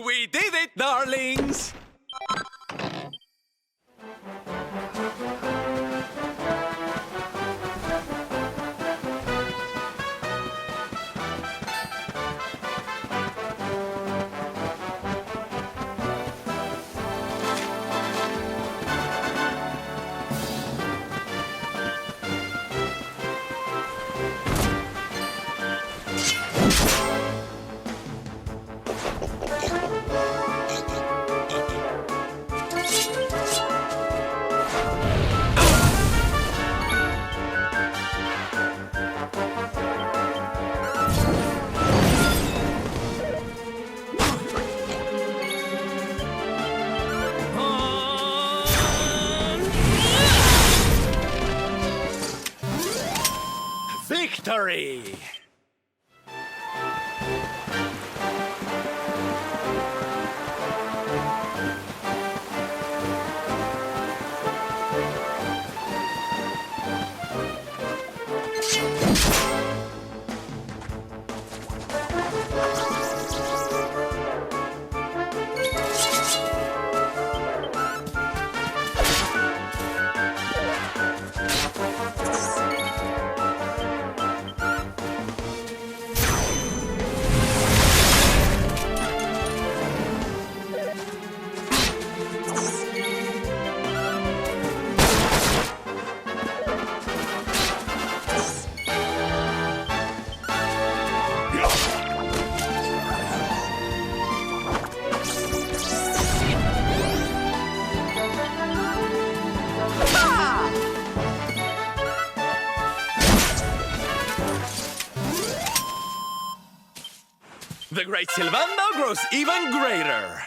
We did it, darlings! Victory! The great Sylvando grows even greater.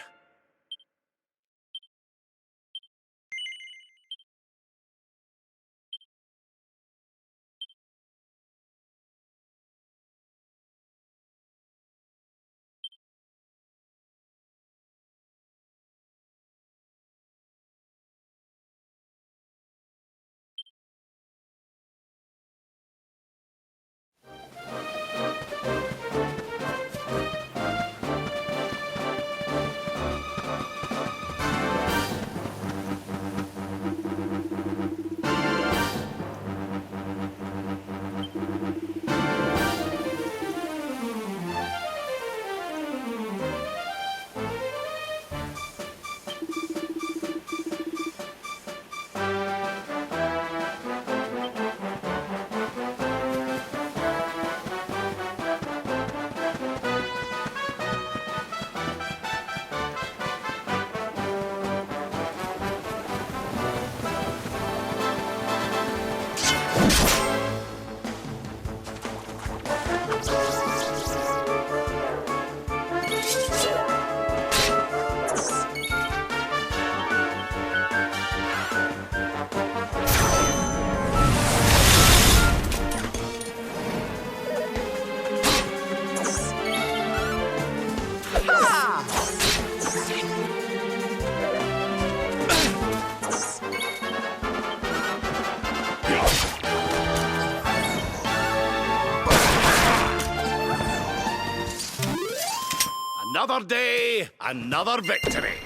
Another day, another victory.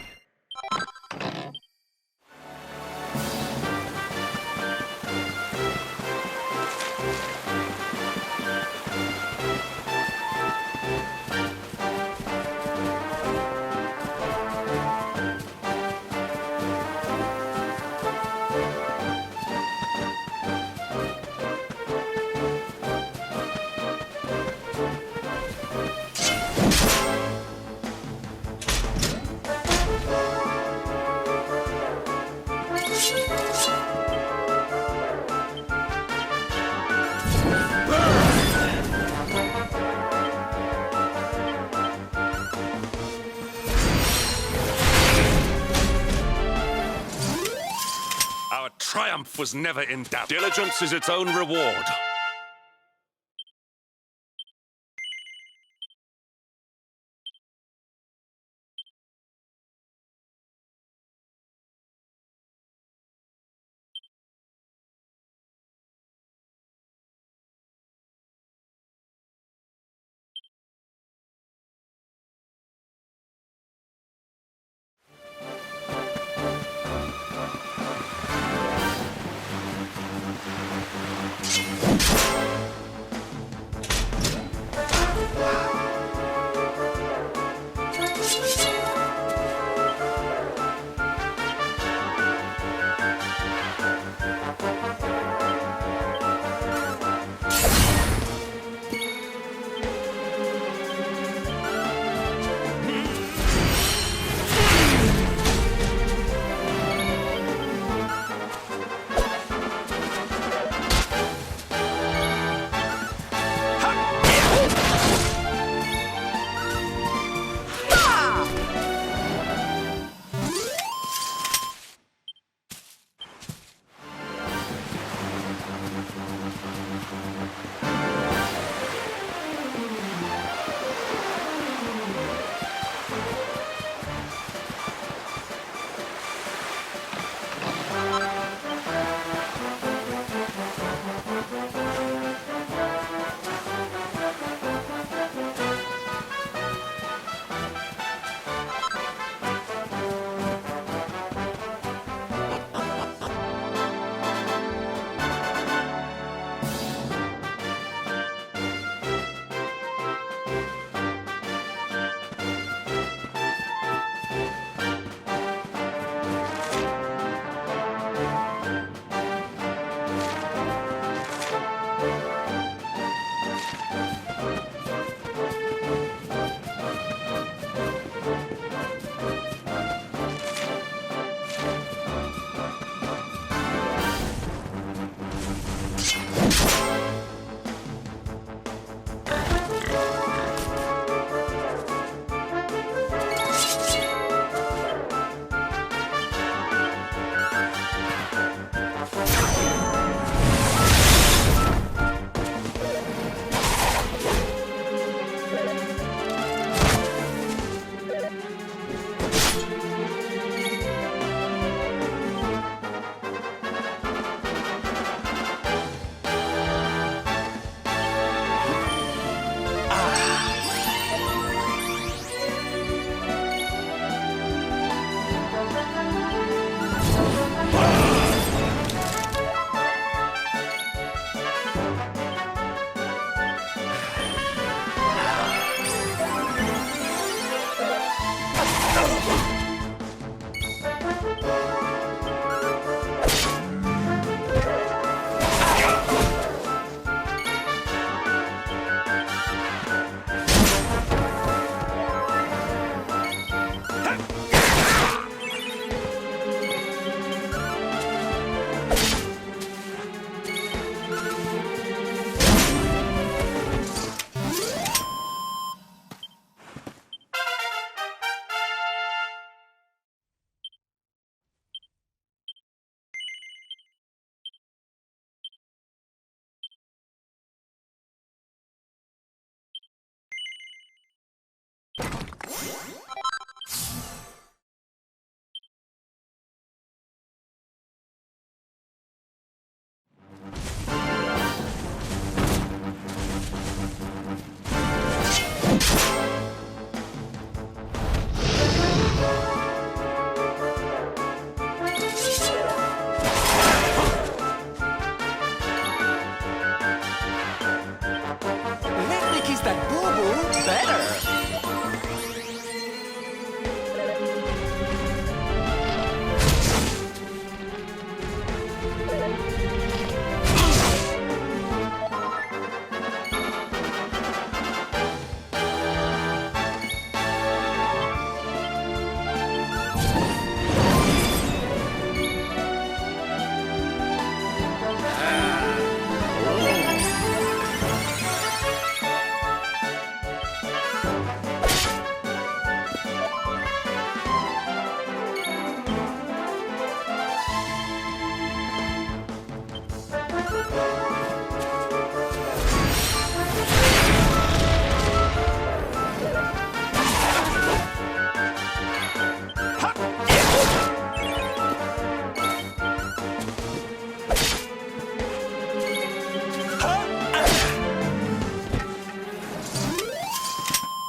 triumph was never in doubt. Diligence is its own reward.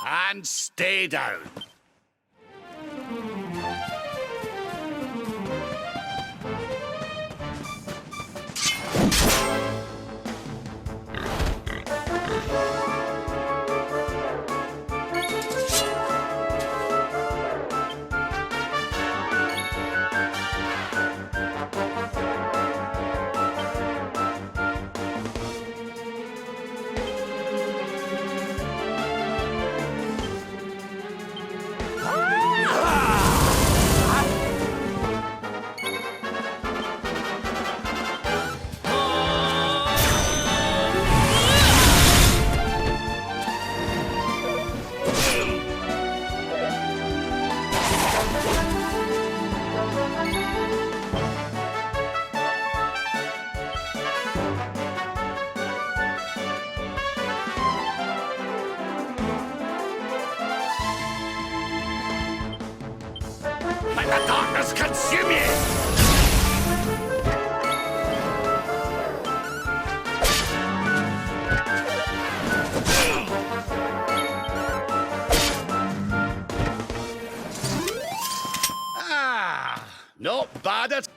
And stay down. Let the darkness consume you! Not bad at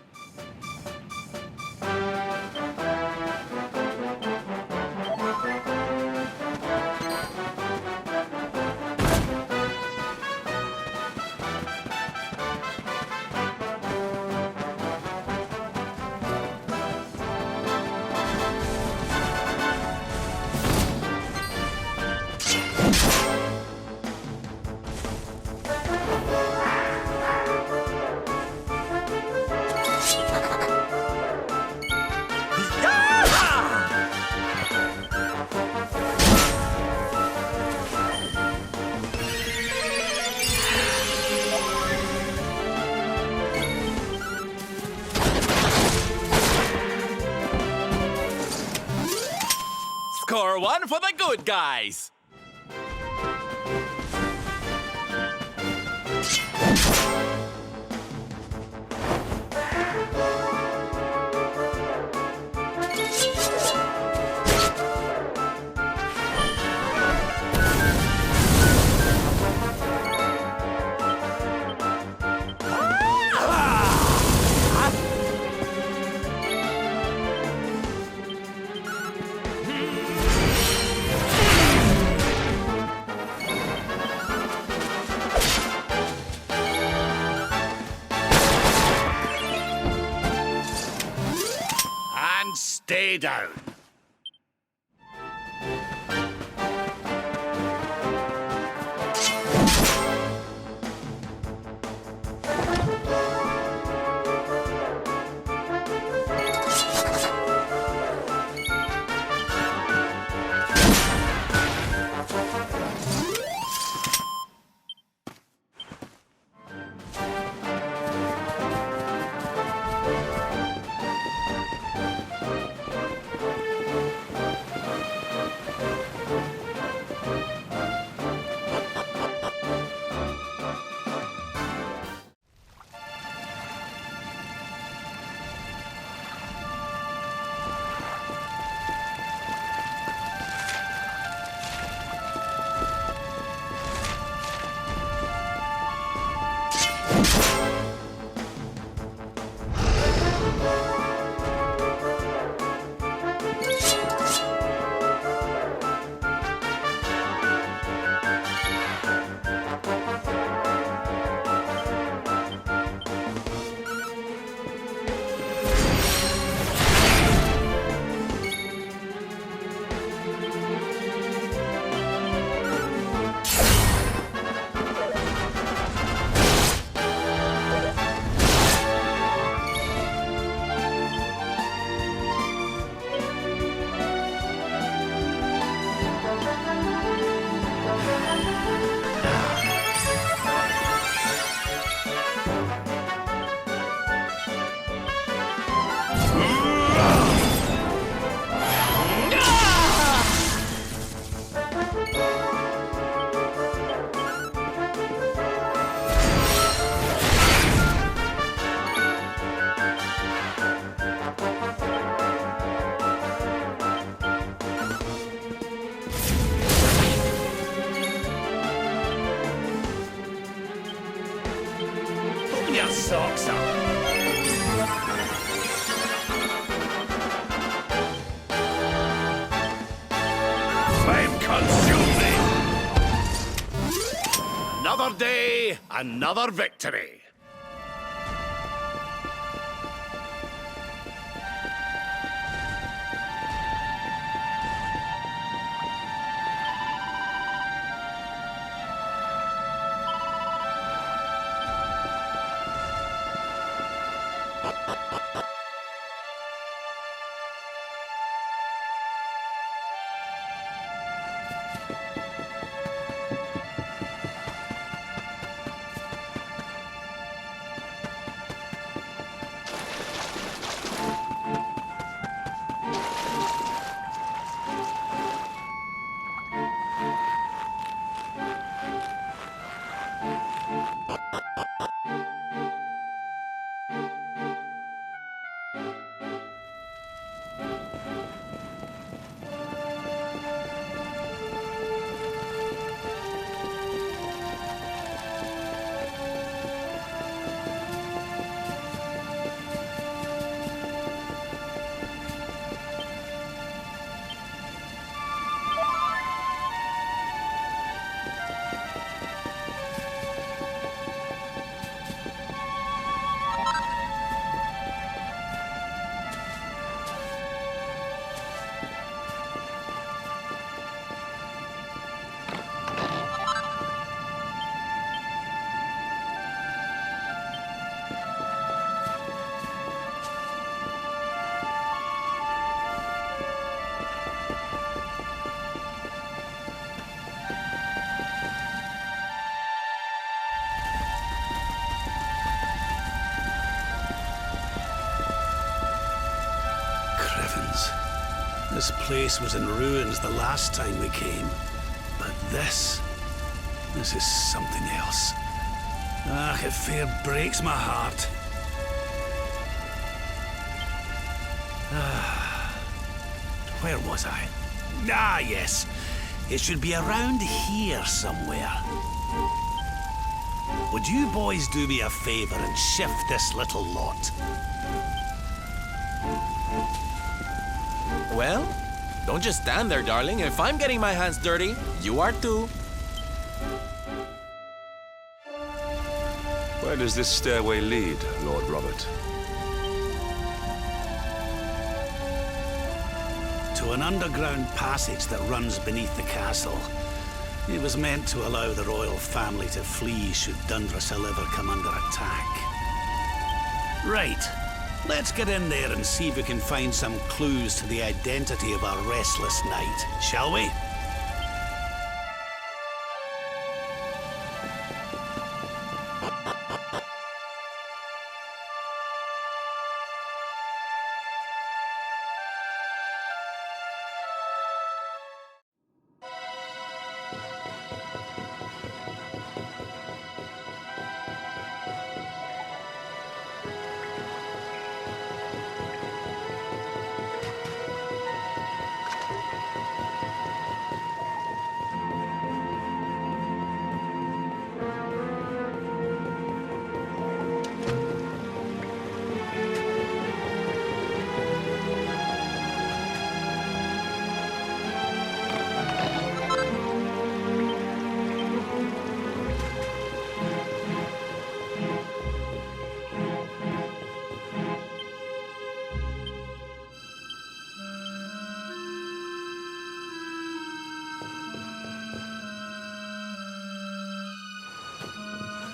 Score one for the good guys. and stay down. your socks up. Flame consume me! Another day, another victory. This place was in ruins the last time we came. But this is something else. Ah, it fair breaks my heart. Where was I? Ah, yes. It should be around here somewhere. Would you boys do me a favor and shift this little lot? Well, don't just stand there, darling. If I'm getting my hands dirty, you are too. Where does this stairway lead, Lord Robert? To an underground passage that runs beneath the castle. It was meant to allow the royal family to flee should Dundrussel ever come under attack. Right. Let's get in there and see if we can find some clues to the identity of our restless knight, shall we?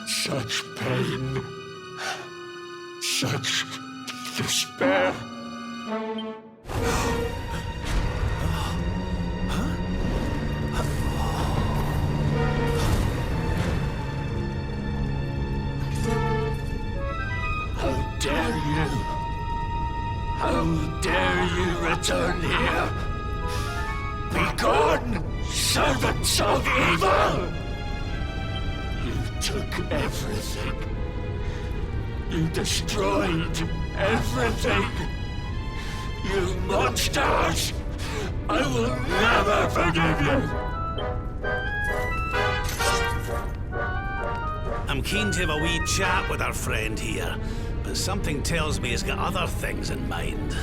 Such pain, such despair. How dare you? How dare you return here? Begone, servants of evil! You took everything. You destroyed everything. You monsters! I will never forgive you! I'm keen to have a wee chat with our friend here, but something tells me he's got other things in mind.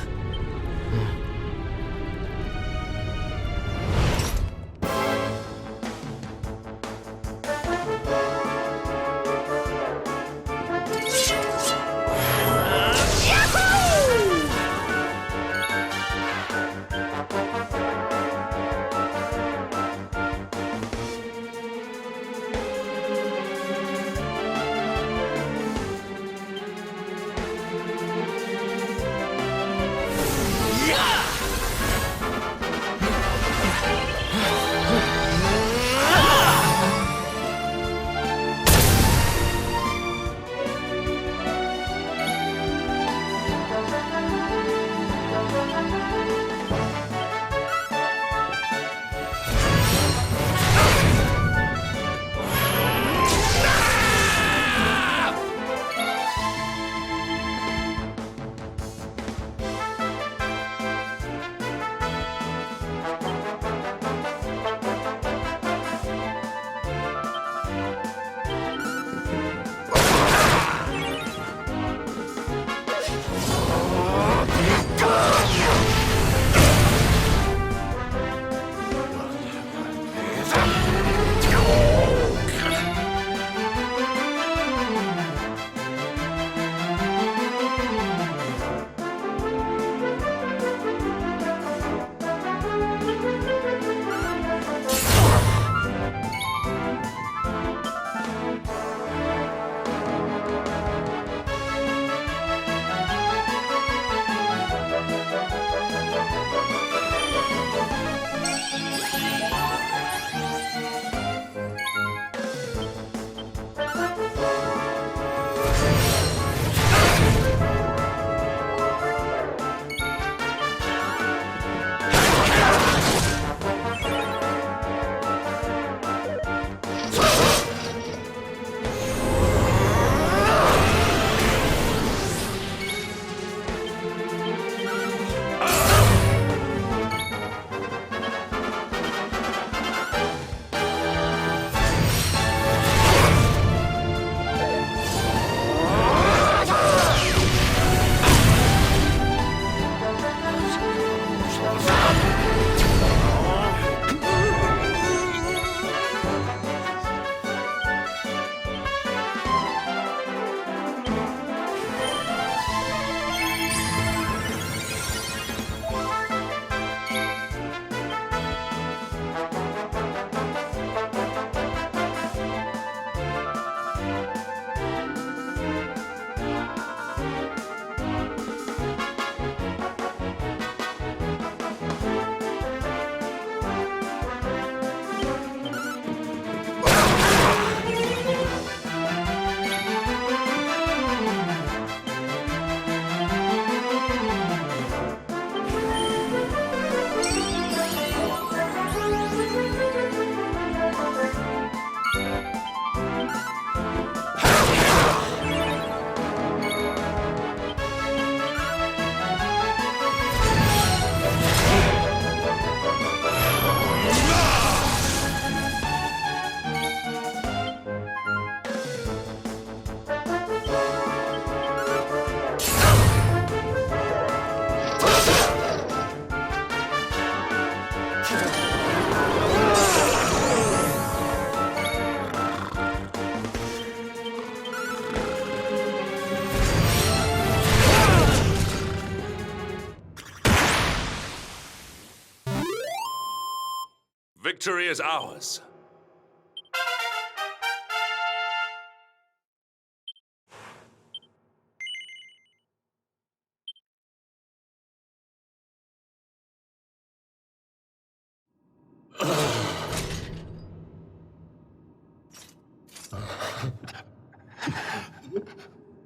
Victory is ours.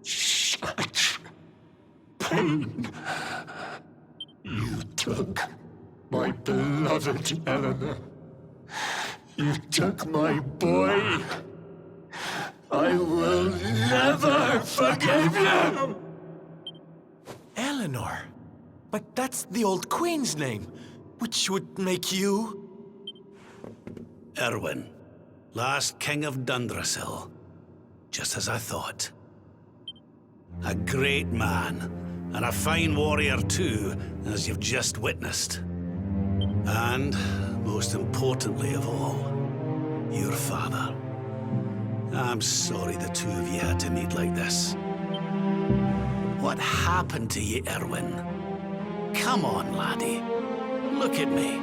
Such pain. You took my beloved Eleanor. You took my boy. I will never forgive you! Eleanor? But that's the old queen's name, which would make you... Erwin, last king of Dundrasil. just as I thought. A great man, and a fine warrior too, as you've just witnessed. And, most importantly of all, your father. I'm sorry the two of you had to meet like this. What happened to you, Erwin? Come on, laddie. Look at me.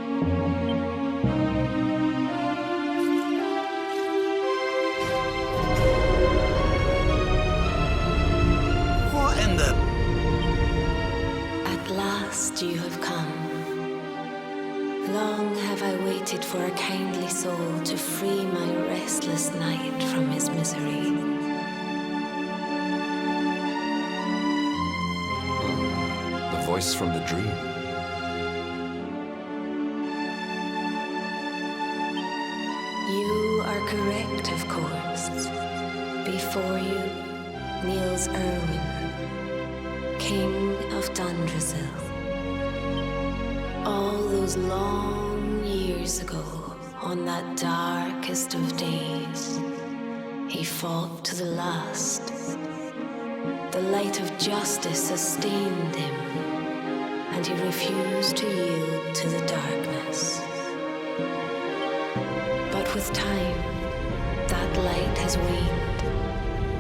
What in the... At last you have come. Long have I waited for a kindly soul to free my restless night from his misery. The voice from the dream. You are correct, of course. Before you, kneels Erwin, King of Dundrasil. All those long years ago, on that darkest of days, he fought to the last. The light of justice sustained him, and he refused to yield to the darkness. But with time, that light has waned,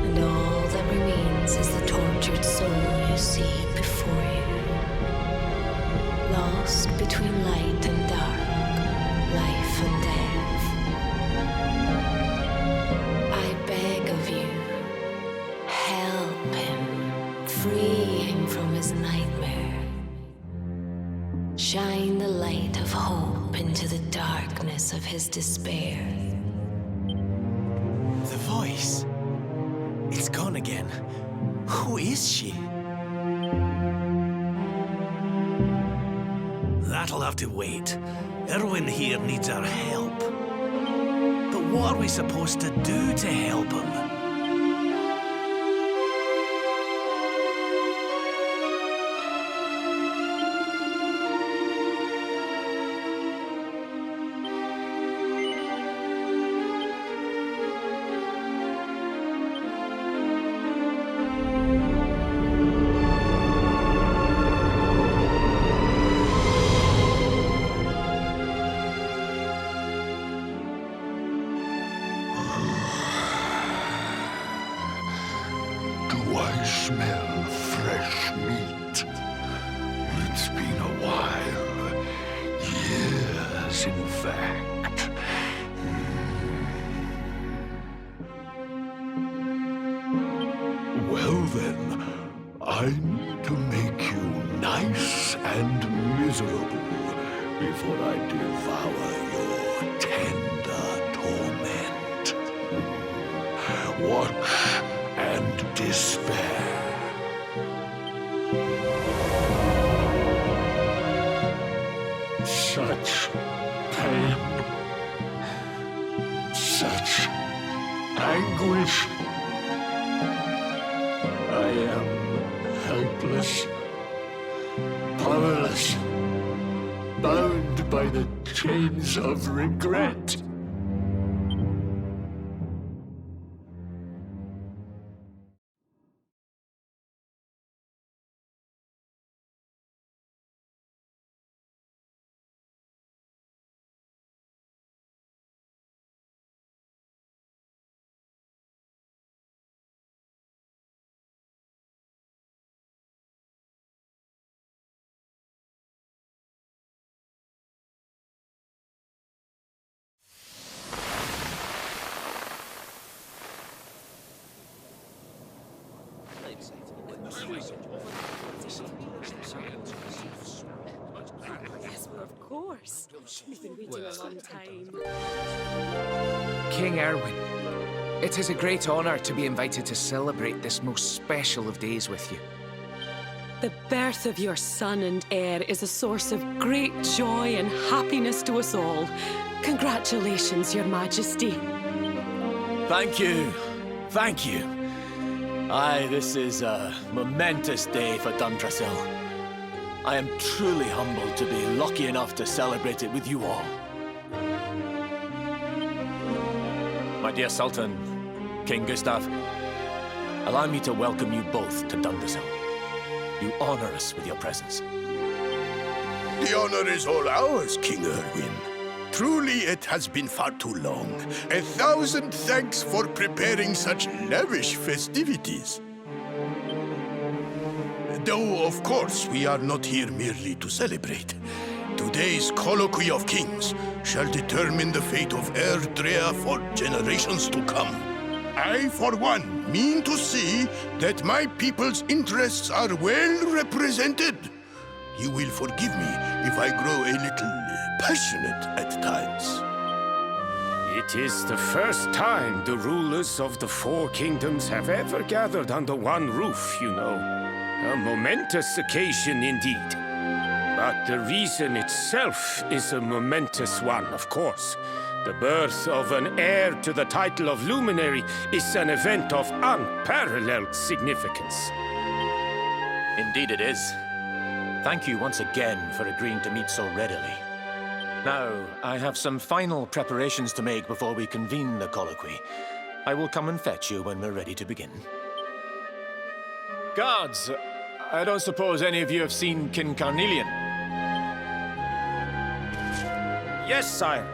and all that remains is the tortured soul you see before you. Lost between light and dark, life and death. I beg of you, help him, free him from his nightmare. Shine the light of hope into the darkness of his despair. The voice. It's gone again. Who is she? That'll have to wait. Erwin here needs our help. But what are we supposed to do to help him? Do I smell fresh meat? It's been a while. Years, in fact. Well then, I need to make you nice and miserable before I devour your tender torment. Watch and despair. Such pain, such anguish. I am helpless, powerless, bound by the chains of regret. Yes, well, of course. We've been waiting a long time. King Erwin, it is a great honor to be invited to celebrate this most special of days with you. The birth of your son and heir is a source of great joy and happiness to us all. Congratulations, Your Majesty. Thank you. Thank you. Aye, this is a momentous day for Dundrasil. I am truly humbled to be lucky enough to celebrate it with you all. My dear Sultan, King Gustav, allow me to welcome you both to Dundrasil. You honor us with your presence. The honor is all ours, King Erwin. Truly, it has been far too long. 1,000 thanks for preparing such lavish festivities. Though, of course, we are not here merely to celebrate. Today's Colloquy of Kings shall determine the fate of Erdrea for generations to come. I, for one, mean to see that my people's interests are well represented. You will forgive me if I grow a little passionate at times. It is the first time the rulers of the Four Kingdoms have ever gathered under one roof, you know. A momentous occasion indeed. But the reason itself is a momentous one, of course. The birth of an heir to the title of Luminary is an event of unparalleled significance. Indeed it is. Thank you once again for agreeing to meet so readily. Now, I have some final preparations to make before we convene the colloquy. I will come and fetch you when we're ready to begin. Guards, I don't suppose any of you have seen King Carnelian? Yes, sire.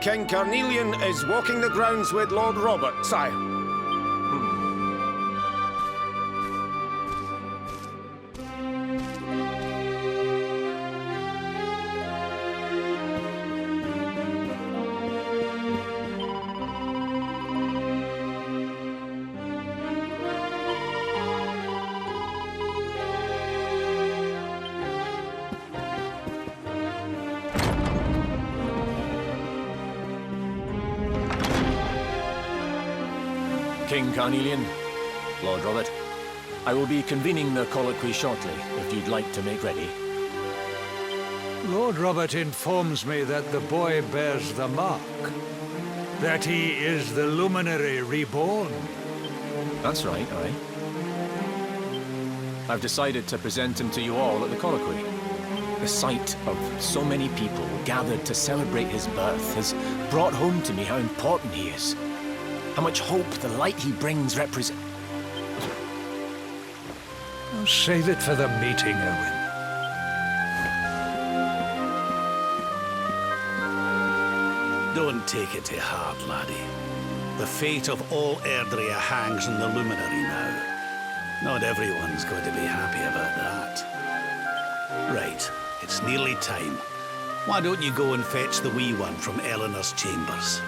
King Carnelian is walking the grounds with Lord Robert, sire. King Carnelian, Lord Robert, I will be convening the colloquy shortly, if you'd like to make ready. Lord Robert informs me that the boy bears the mark. That he is the Luminary reborn. That's right, aye. I've decided to present him to you all at the colloquy. The sight of so many people gathered to celebrate his birth has brought home to me how important he is. How much hope the light he brings represents. I'll save it for the meeting, Owen. Don't take it to heart, laddie. The fate of all Erdrea hangs on the Luminary now. Not everyone's going to be happy about that. Right, it's nearly time. Why don't you go and fetch the wee one from Eleanor's chambers?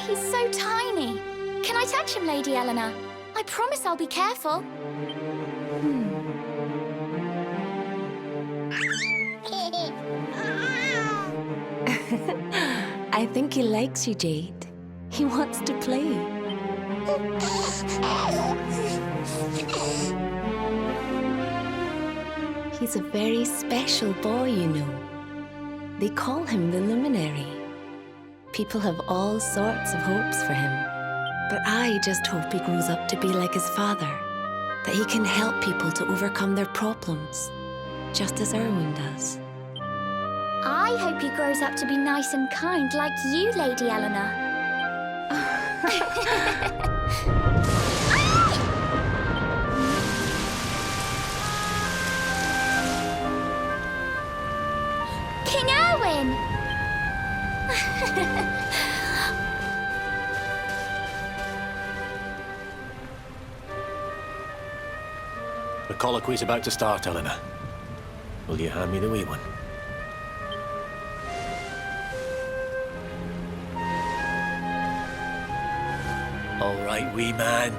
He's so tiny. Can I touch him, Lady Eleanor? I promise I'll be careful. I think he likes you, Jade. He wants to play. He's a very special boy, you know. They call him the Luminary. People have all sorts of hopes for him. But I just hope he grows up to be like his father. That he can help people to overcome their problems, just as Erwin does. I hope he grows up to be nice and kind like you, Lady Eleanor. King Erwin! colloquy's about to start, Eleanor. Will you hand me the wee one? All right, wee man.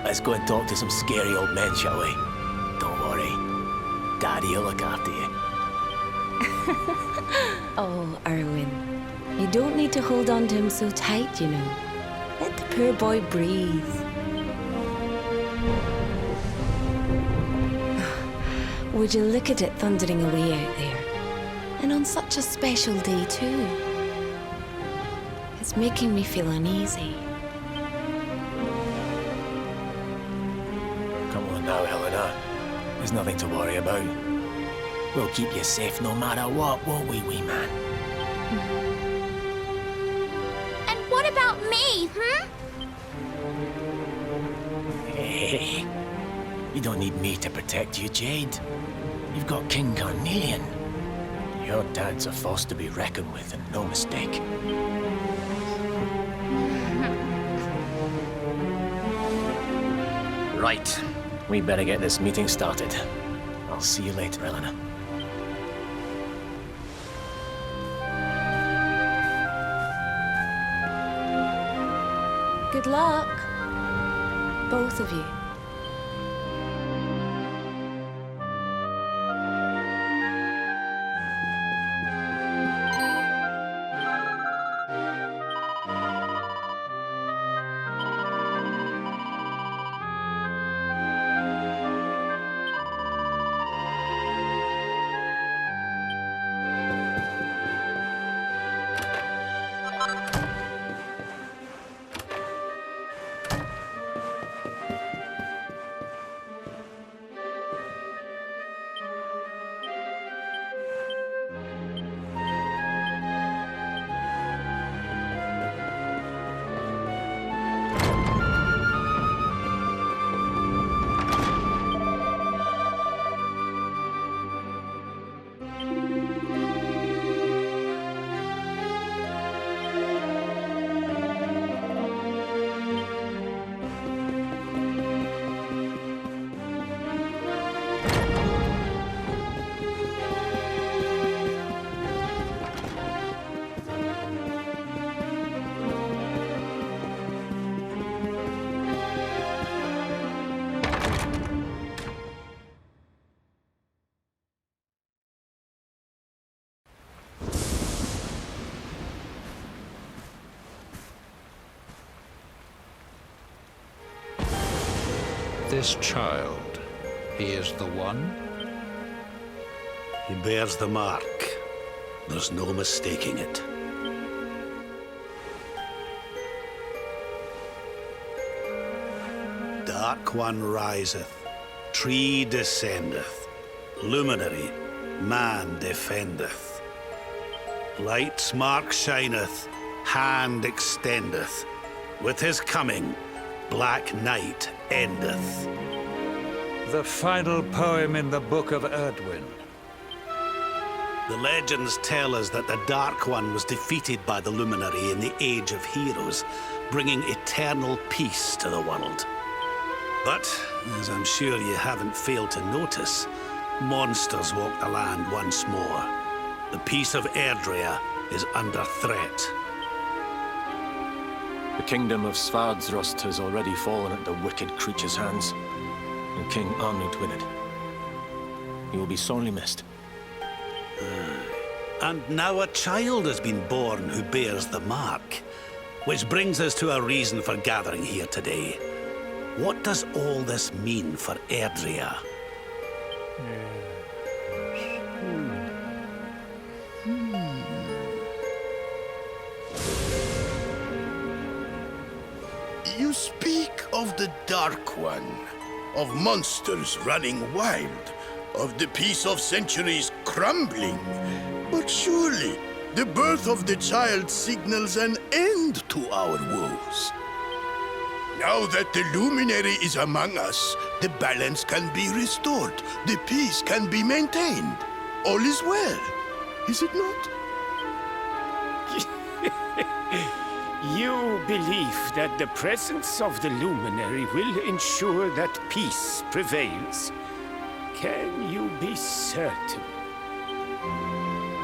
Let's go and talk to some scary old men, shall we? Don't worry. Daddy will look after you. Oh, Erwin. You don't need to hold on to him so tight, you know. Let the poor boy breathe. Would you look at it thundering away out there? And on such a special day, too. It's making me feel uneasy. Come on now, Eleanor. There's nothing to worry about. We'll keep you safe no matter what, won't we, wee man? And what about me, Hey, you don't need me to protect you, Jade. You've got King Carnelian. Your dad's a force to be reckoned with, and no mistake. Right. We better get this meeting started. I'll see you later, Eleanor. Good luck, both of you. This child, he is the one? He bears the mark. There's no mistaking it. Dark One riseth, tree descendeth, luminary, man defendeth. Light's mark shineth, hand extendeth. With his coming, black night endeth. The final poem in the Book of Erdwin. The legends tell us that the Dark One was defeated by the Luminary in the Age of Heroes, bringing eternal peace to the world. But, as I'm sure you haven't failed to notice, monsters walk the land once more. The peace of Erdrea is under threat. The kingdom of Svardsrust has already fallen at the wicked creature's hands, and King Arnund with it. He will be sorely missed. And now a child has been born who bears the mark. Which brings us to a reason for gathering here today. What does all this mean for Erdrea? You speak of the Dark One, of monsters running wild, of the peace of centuries crumbling. But surely, the birth of the child signals an end to our woes. Now that the Luminary is among us, the balance can be restored, the peace can be maintained. All is well, is it not? You believe that the presence of the Luminary will ensure that peace prevails. Can you be certain?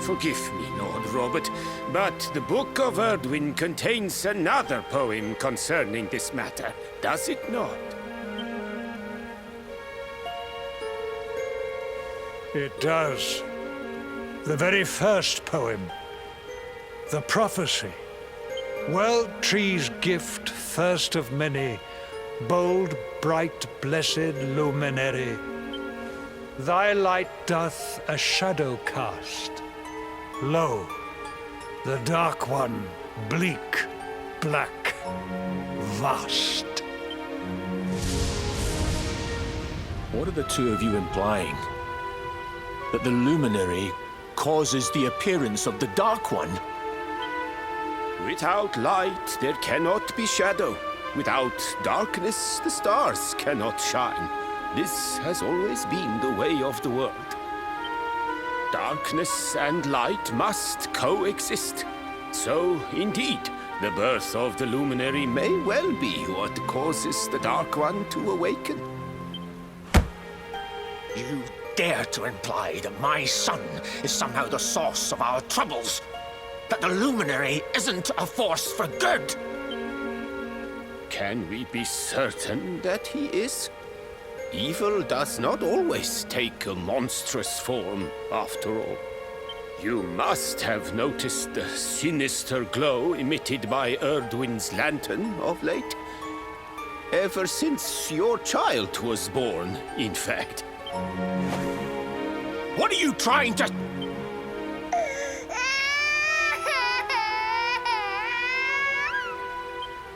Forgive me, Lord Robert, but the Book of Erdwin contains another poem concerning this matter, does it not? It does. The very first poem. The prophecy. World tree's gift, first of many, bold, bright, blessed luminary. Thy light doth a shadow cast. Lo, the dark one, bleak, black, vast. What are the two of you implying? That the luminary causes the appearance of the Dark One? Without light, there cannot be shadow. Without darkness, the stars cannot shine. This has always been the way of the world. Darkness and light must coexist. So, indeed, the birth of the luminary may well be what causes the Dark One to awaken. You dare to imply that my son is somehow the source of our troubles? That the luminary isn't a force for good? Can we be certain that he is? Evil does not always take a monstrous form, after all. You must have noticed the sinister glow emitted by Erdwin's lantern of late. Ever since your child was born, in fact. What are you trying to...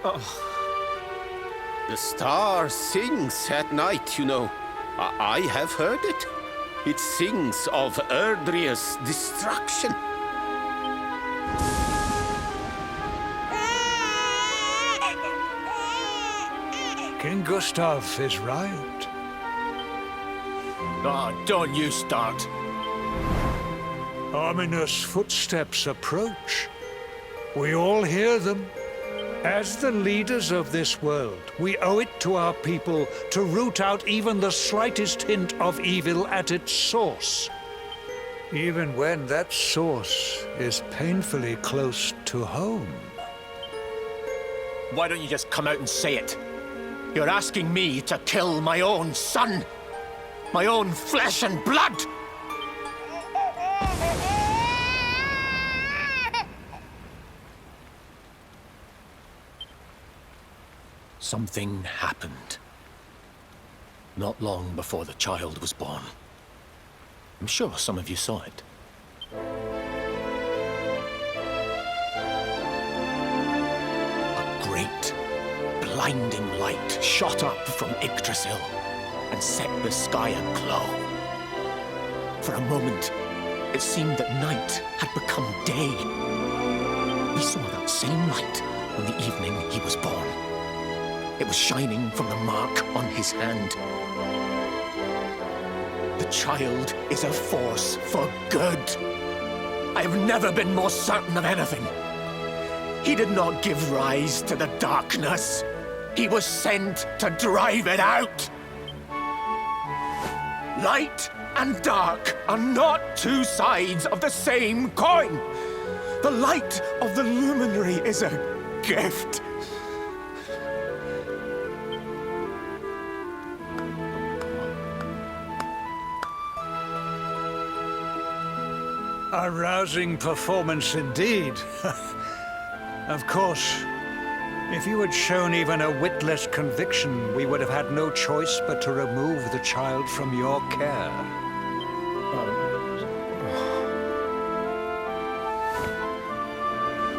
Oh. The star sings at night, you know. I have heard it. It sings of Erdria's destruction. King Gustav is right. Oh, don't you start. Ominous footsteps approach. We all hear them. As the leaders of this world, we owe it to our people to root out even the slightest hint of evil at its source. Even when that source is painfully close to home. Why don't you just come out and say it? You're asking me to kill my own son. My own flesh and blood. Something happened. Not long before the child was born. I'm sure some of you saw it. A great, blinding light shot up from Yggdrasil and set the sky aglow. For a moment, it seemed that night had become day. We saw that same light on the evening he was born. It was shining from the mark on his hand. The child is a force for good. I have never been more certain of anything. He did not give rise to the darkness. He was sent to drive it out. Light and dark are not two sides of the same coin. The light of the luminary is a gift. A rousing performance indeed. Of course, if you had shown even a whit less conviction, we would have had no choice but to remove the child from your care.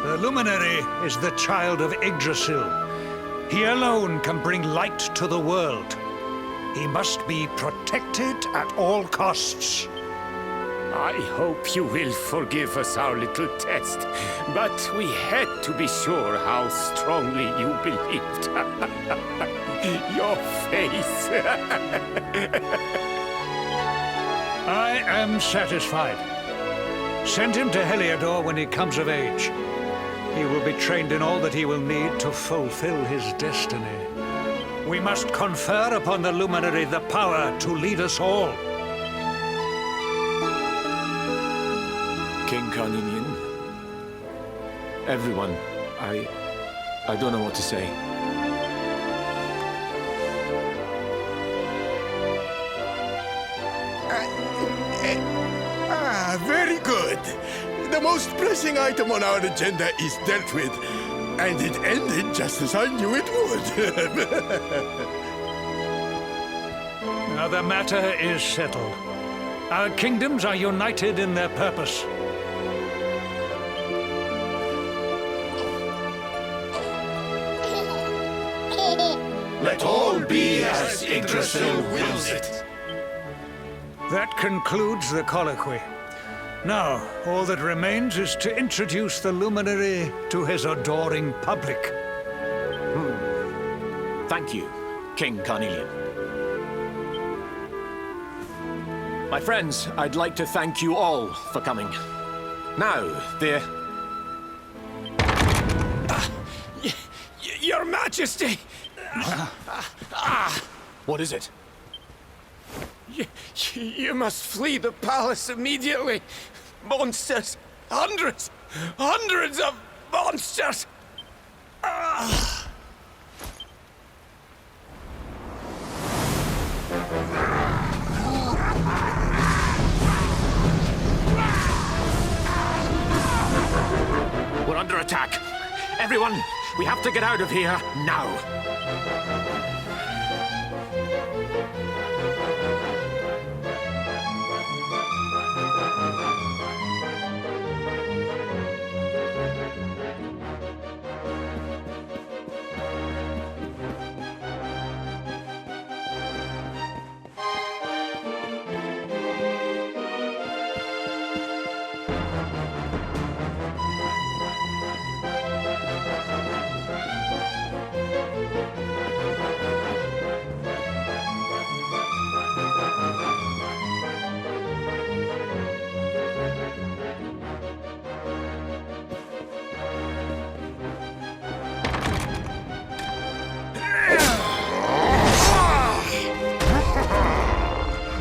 The luminary is the child of Yggdrasil. He alone can bring light to the world. He must be protected at all costs. I hope you will forgive us our little test, but we had to be sure how strongly you believed. Your face. I am satisfied. Send him to Heliodor when he comes of age. He will be trained in all that he will need to fulfill his destiny. We must confer upon the luminary the power to lead us all. King Carnelian. Everyone, I don't know what to say. Very good. The most pressing item on our agenda is dealt with. And it ended just as I knew it would. Now the matter is settled. Our kingdoms are united in their purpose. Let all be as Yggdrasil wills it. That concludes the colloquy. Now, all that remains is to introduce the luminary to his adoring public. Thank you, King Carnelian. My friends, I'd like to thank you all for coming. Now, Your Majesty! what is it? You must flee the palace immediately. Monsters! Hundreds! Hundreds of monsters! We're under attack. Everyone, we have to get out of here now.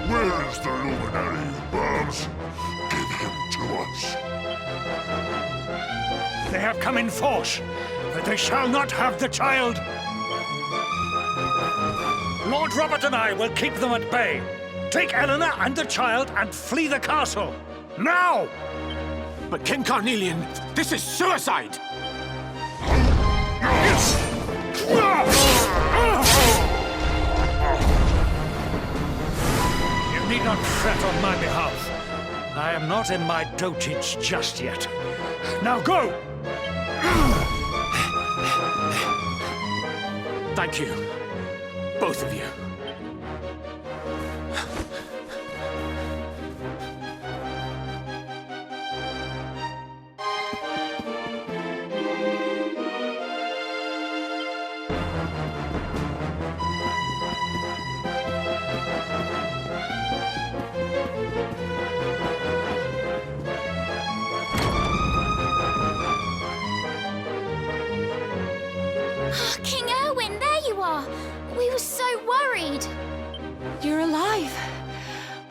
Where is the luminary, Babs? Give him to us. They have come in force, but they shall not have the child. Lord Robert and I will keep them at bay. Take Eleanor and the child and flee the castle. Now! But King Carnelian, this is suicide! You need not fret on my behalf. I am not in my dotage just yet. Now go! Thank you, both of you. King Erwin, there you are! We were so worried. You're alive.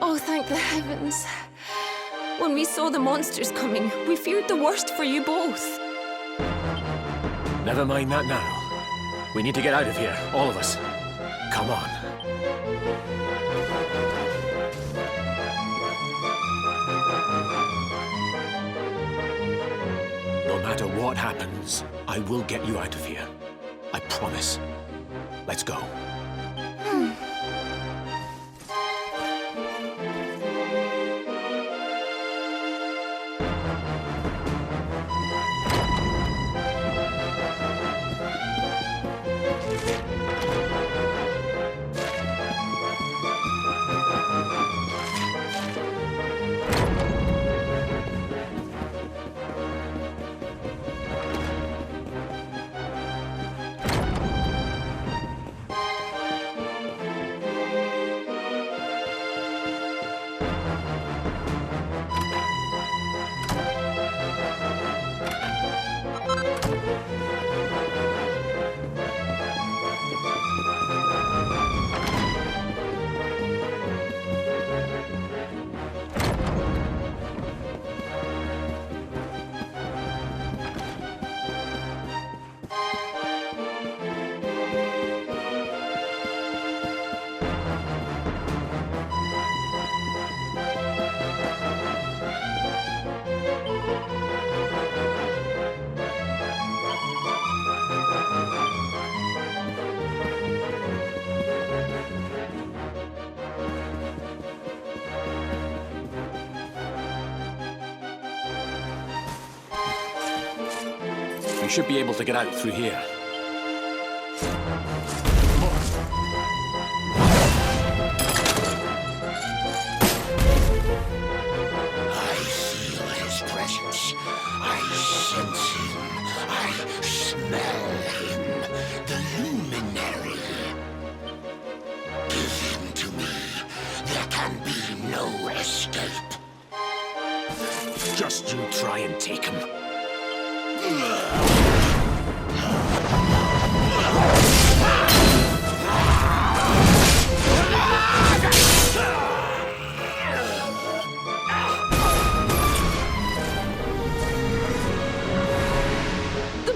Oh, thank the heavens. When we saw the monsters coming, we feared the worst for you both. Never mind that now. We need to get out of here, all of us. Come on. No matter what happens, I will get you out of here. I promise. Let's go. We should be able to get out through here. I feel his presence. I sense him. I smell him. The luminary. Give him to me. There can be no escape. Just you try and take him. The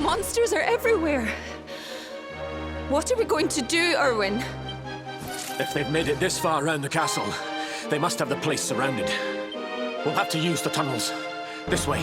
monsters are everywhere. What are we going to do, Erwin? If they've made it this far around the castle, they must have the place surrounded. We'll have to use the tunnels. This way.